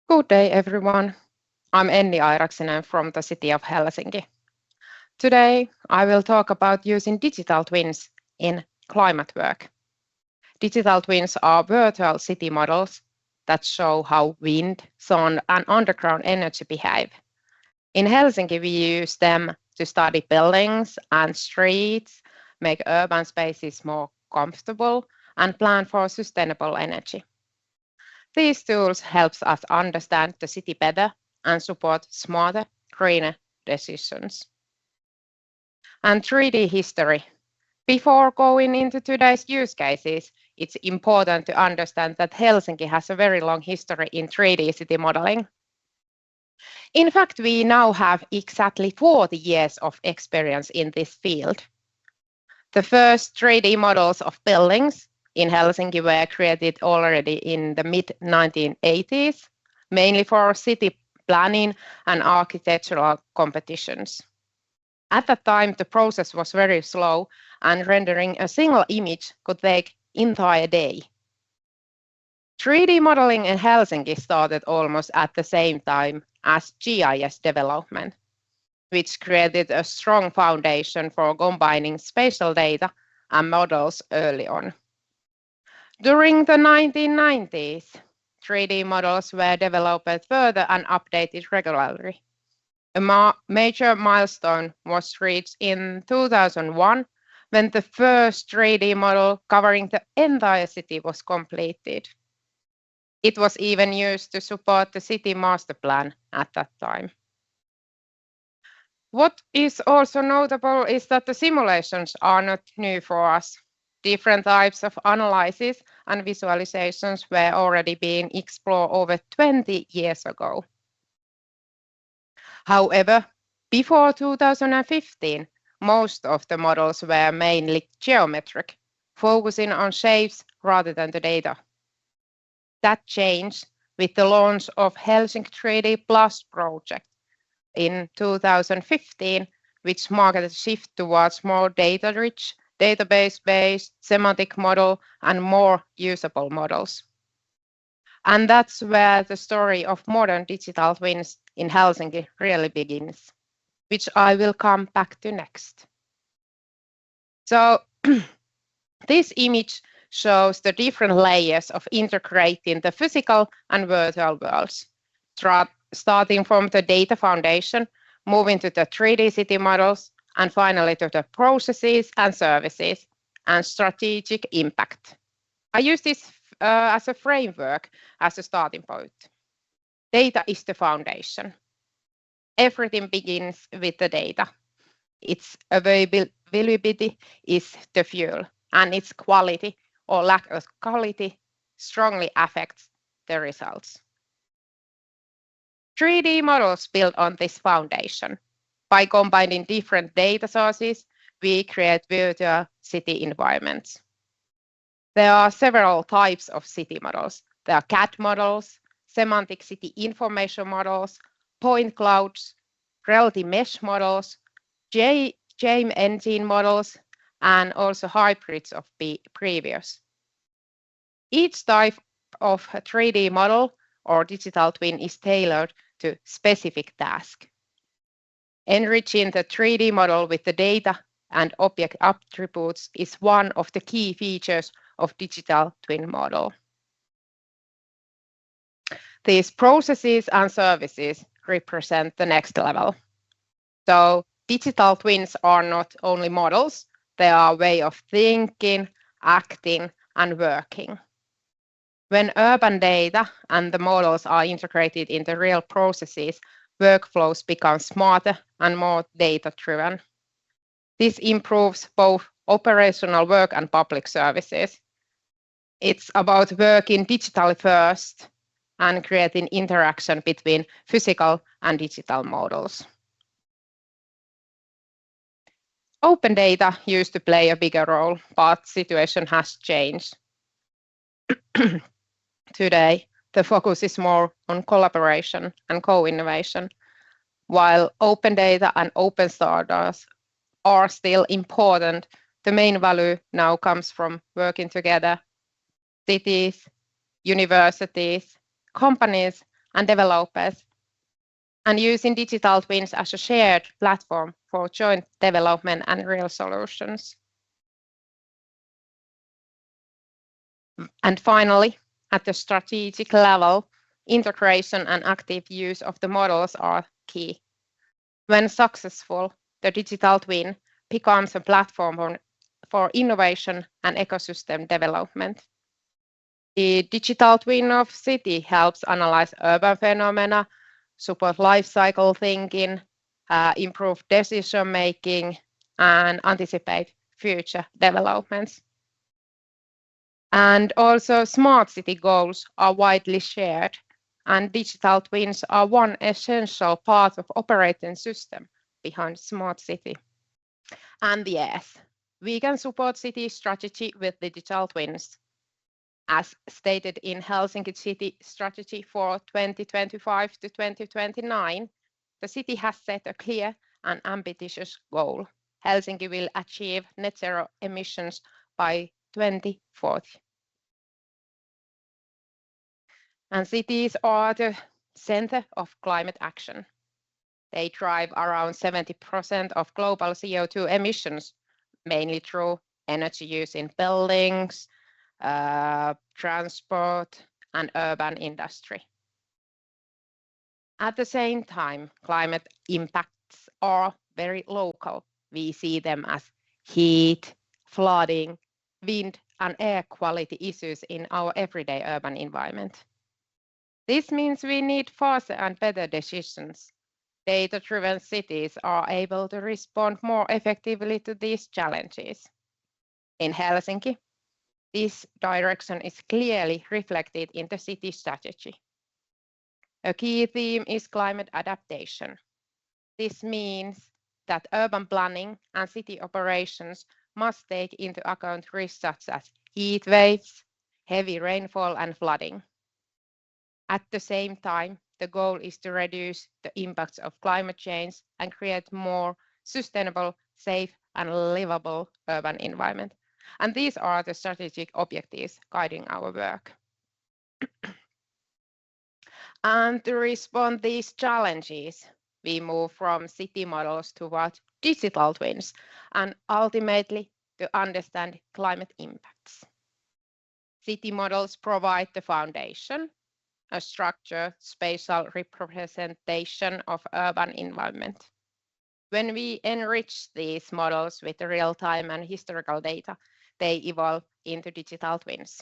Good day, everyone. I'm Enni Airaksinen from the city of Helsinki. Today, I will talk about using digital twins in climate work. Digital twins are virtual city models that show how wind, sun, and underground energy behave. In Helsinki, we use them to study buildings and streets, make urban spaces more comfortable, and plan for sustainable energy. These tools help us understand the city better and support smarter, greener decisions. And 3D history. Before going into today's use cases, it's important to understand that Helsinki has a very long history in 3D city modeling. In fact, we now have exactly 40 years of experience in this field. The first 3D models of buildings in Helsinki were created already in the mid-1980s, mainly for city planning and architectural competitions. At that time, the process was very slow, and rendering a single image could take an entire day. 3D modeling in Helsinki started almost at the same time as GIS development, which created a strong foundation for combining spatial data and models early on. During the 1990s, 3D models were developed further and updated regularly. A major milestone was reached in 2001 when the first 3D model covering the entire city was completed. It was even used to support the city master plan at that time. What is also notable is that the simulations are not new for us. Different types of analysis and visualizations were already being explored over 20 years ago. However, before 2015, most of the models were mainly geometric, focusing on shapes rather than the data. That changed with the launch of Helsinki 3D Plus project in 2015, which marked a shift towards more data-rich, database-based, semantic model, and more usable models. And that's where the story of modern digital twins in Helsinki really begins, which I will come back to next. So this image shows the different layers of integrating the physical and virtual worlds, starting from the data foundation, moving to the 3D city models, and finally to the processes and services and strategic impact. I use this as a framework, as a starting point. Data is the foundation. Everything begins with the data. Its availability is the fuel, and its quality or lack of quality strongly affects the results. 3D models build on this foundation. By combining different data sources, we create virtual city environments. There are several types of city models. There are CAD models, semantic city information models, point clouds, reality mesh models, JAME engine models, and also hybrids of previous. Each type of 3D model or digital twin is tailored to specific task. Enriching the 3D model with the data and object attributes is one of the key features of digital twin model. These processes and services represent the next level. So digital twins are not only models, they are a way of thinking, acting, and working. When urban data and the models are integrated into real processes, workflows become smarter and more data-driven. This improves both operational work and public services. It's about working digitally first and creating interaction between physical and digital models. Open data used to play a bigger role, but the situation has changed. Today, the focus is more on collaboration and co-innovation. While open data and open standards are still important, the main value now comes from working together. Cities, universities, companies, and developers, and using digital twins as a shared platform for joint development and real solutions. And finally, at the strategic level, integration and active use of the models are key. When successful, the digital twin becomes a platform for innovation and ecosystem development. The digital twin of city helps analyze urban phenomena, support life cycle thinking, improve decision making, and anticipate future developments. And also smart city goals are widely shared, and digital twins are one essential part of operating system behind smart city. And yes, we can support city strategy with digital twins. As stated in Helsinki City Strategy for 2025 to 2029, the city has set a clear and ambitious goal. Helsinki will achieve net zero emissions by 2040. And cities are the center of climate action. They drive around 70% of global CO2 emissions, mainly through energy use in buildings, transport, and urban industry. At the same time, climate impacts are very local. We see them as heat, flooding, wind, and air quality issues in our everyday urban environment. This means we need faster and better decisions. Data-driven cities are able to respond more effectively to these challenges. In Helsinki, this direction is clearly reflected in the city strategy. A key theme is climate adaptation. This means that urban planning and city operations must take into account risks such as heat waves, heavy rainfall, and flooding. At the same time, the goal is to reduce the impacts of climate change and create more sustainable, safe, and livable urban environment. And these are the strategic objectives guiding our work. And to respond to these challenges, we move from city models toward digital twins and ultimately to understand climate impacts. City models provide the foundation, a structured spatial representation of urban environment. When we enrich these models with real-time and historical data, they evolve into digital twins.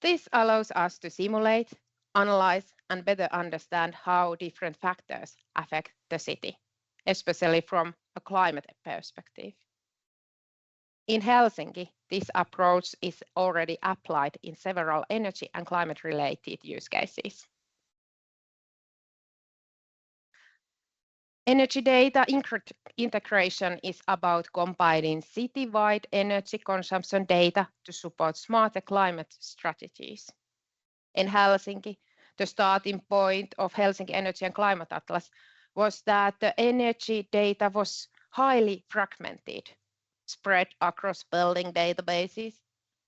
This allows us to simulate, analyze, and better understand how different factors affect the city, especially from a climate perspective. In Helsinki, this approach is already applied in several energy and climate-related use cases. Energy data integration is about combining city-wide energy consumption data to support smarter climate strategies. In Helsinki, the starting point of Helsinki Energy and Climate Atlas was that the energy data was highly fragmented, spread across building databases,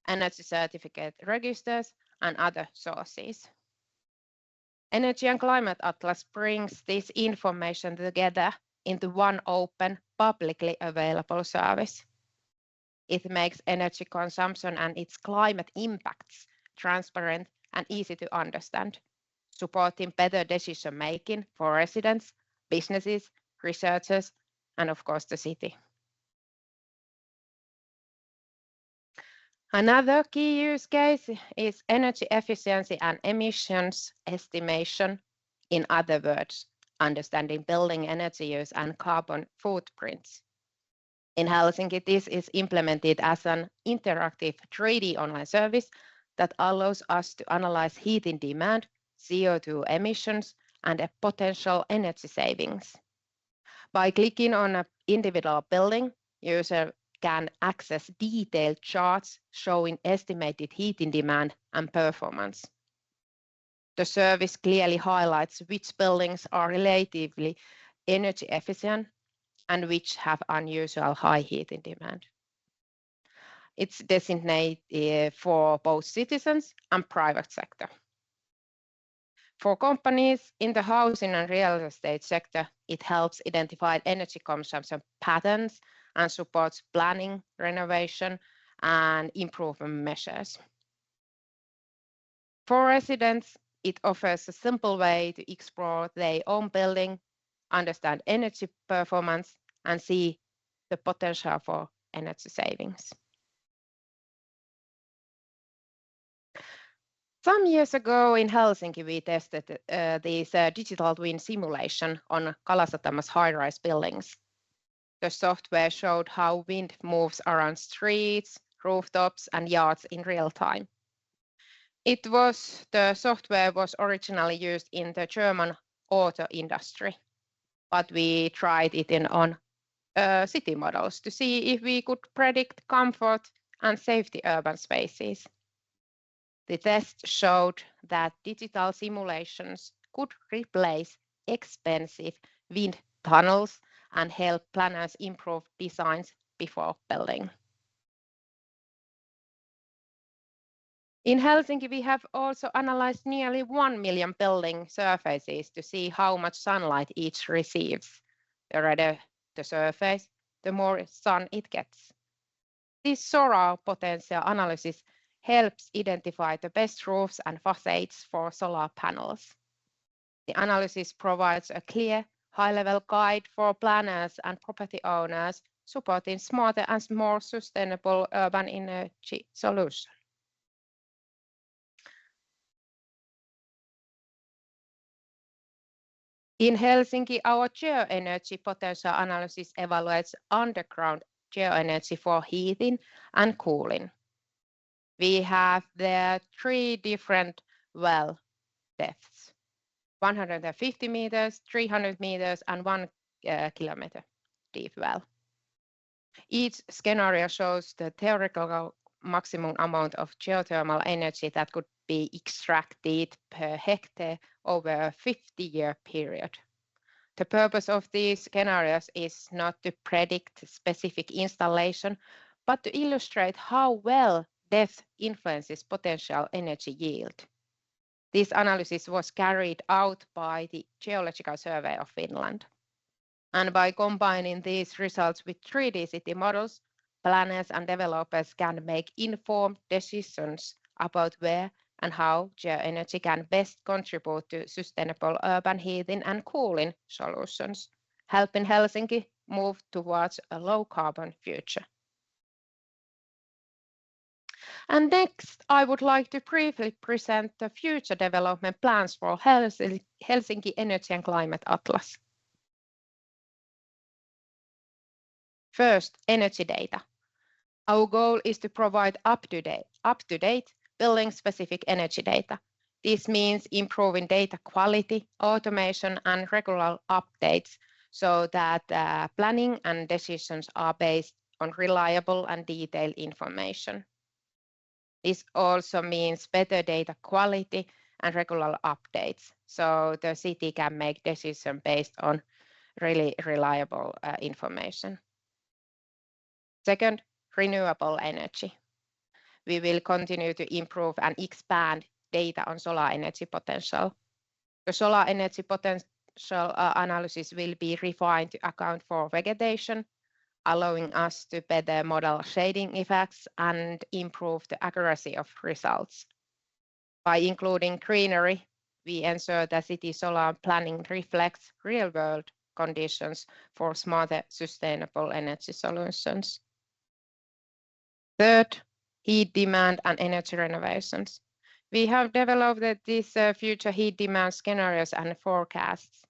energy certificate registers, and other sources. Energy and Climate Atlas brings this information together into one open, publicly available service. It makes energy consumption and its climate impacts transparent and easy to understand, supporting better decision making for residents, businesses, researchers, and of course the city. Another key use case is energy efficiency and emissions estimation. In other words, understanding building energy use and carbon footprints. In Helsinki, this is implemented as an interactive 3D online service that allows us to analyze heating demand, CO2 emissions, and potential energy savings. By clicking on an individual building, user can access detailed charts showing estimated heating demand and performance. The service clearly highlights which buildings are relatively energy efficient and which have unusual high heating demand. It's designated for both citizens and private sector. For companies in the housing and real estate sector, it helps identify energy consumption patterns and supports planning, renovation, and improvement measures. For residents, it offers a simple way to explore their own building, understand energy performance, and see the potential for energy savings. Some years ago in Helsinki, we tested this digital twin simulation on Kalasatama's high-rise buildings. The software showed how wind moves around streets, rooftops, and yards in real time. The software was originally used in the German auto industry, but we tried it on city models to see if we could predict comfort and safety urban spaces. The test showed that digital simulations could replace expensive wind tunnels and help planners improve designs before building. In Helsinki, we have also analyzed nearly 1 million building surfaces to see how much sunlight each receives. The redder the surface, the more sun it gets. This solar potential analysis helps identify the best roofs and facades for solar panels. The analysis provides a clear, high-level guide for planners and property owners, supporting smarter and more sustainable urban energy solutions. In Helsinki, our geoenergy potential analysis evaluates underground geoenergy for heating and cooling. We have there 3 different well depths, 150 meters, 300 meters, and 1 kilometer deep well. Each scenario shows the theoretical maximum amount of geothermal energy that could be extracted per hectare over a 50-year period. The purpose of these scenarios is not to predict specific installation, but to illustrate how well depth influences potential energy yield. This analysis was carried out by the Geological Survey of Finland. And by combining these results with 3D city models, planners and developers can make informed decisions about where and how geoenergy can best contribute to sustainable urban heating and cooling solutions, helping Helsinki move towards a low-carbon future. And next, I would like to briefly present the future development plans for Helsinki Energy and Climate Atlas. First, energy data. Our goal is to provide up-to-date building-specific energy data. This means improving data quality, automation, and regular updates so that planning and decisions are based on reliable and detailed information. This also means better data quality and regular updates, so the city can make decisions based on really reliable information. Second, renewable energy. We will continue to improve and expand data on solar energy potential. The solar energy potential analysis will be refined to account for vegetation, allowing us to better model shading effects and improve the accuracy of results. By including greenery, we ensure that city solar planning reflects real-world conditions for smarter, sustainable energy solutions. Third, heat demand and energy renovations. We have developed these future heat demand scenarios and forecasts.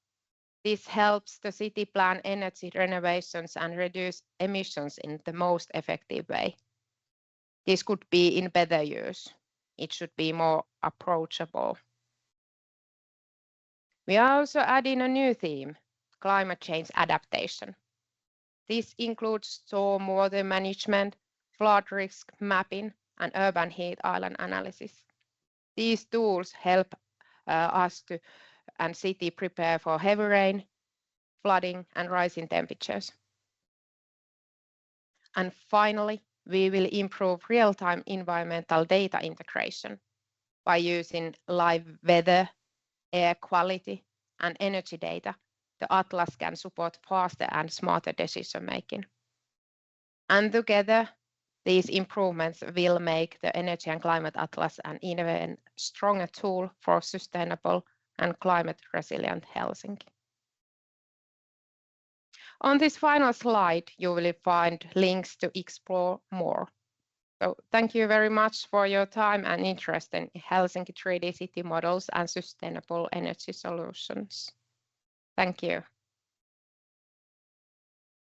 This helps the city plan energy renovations and reduce emissions in the most effective way. This could be in better use. It should be more approachable. We are also adding a new theme, climate change adaptation. This includes stormwater management, flood risk mapping, and urban heat island analysis. These tools help us and city prepare for heavy rain, flooding, and rising temperatures. And finally, we will improve real-time environmental data integration by using live weather, air quality, and energy data, the Atlas can support faster and smarter decision making. And together, these improvements will make the Energy and Climate Atlas an even stronger tool for sustainable and climate resilient Helsinki. On this final slide, you will find links to explore more. So thank you very much for your time and interest in Helsinki 3D city models and sustainable energy solutions. Thank you.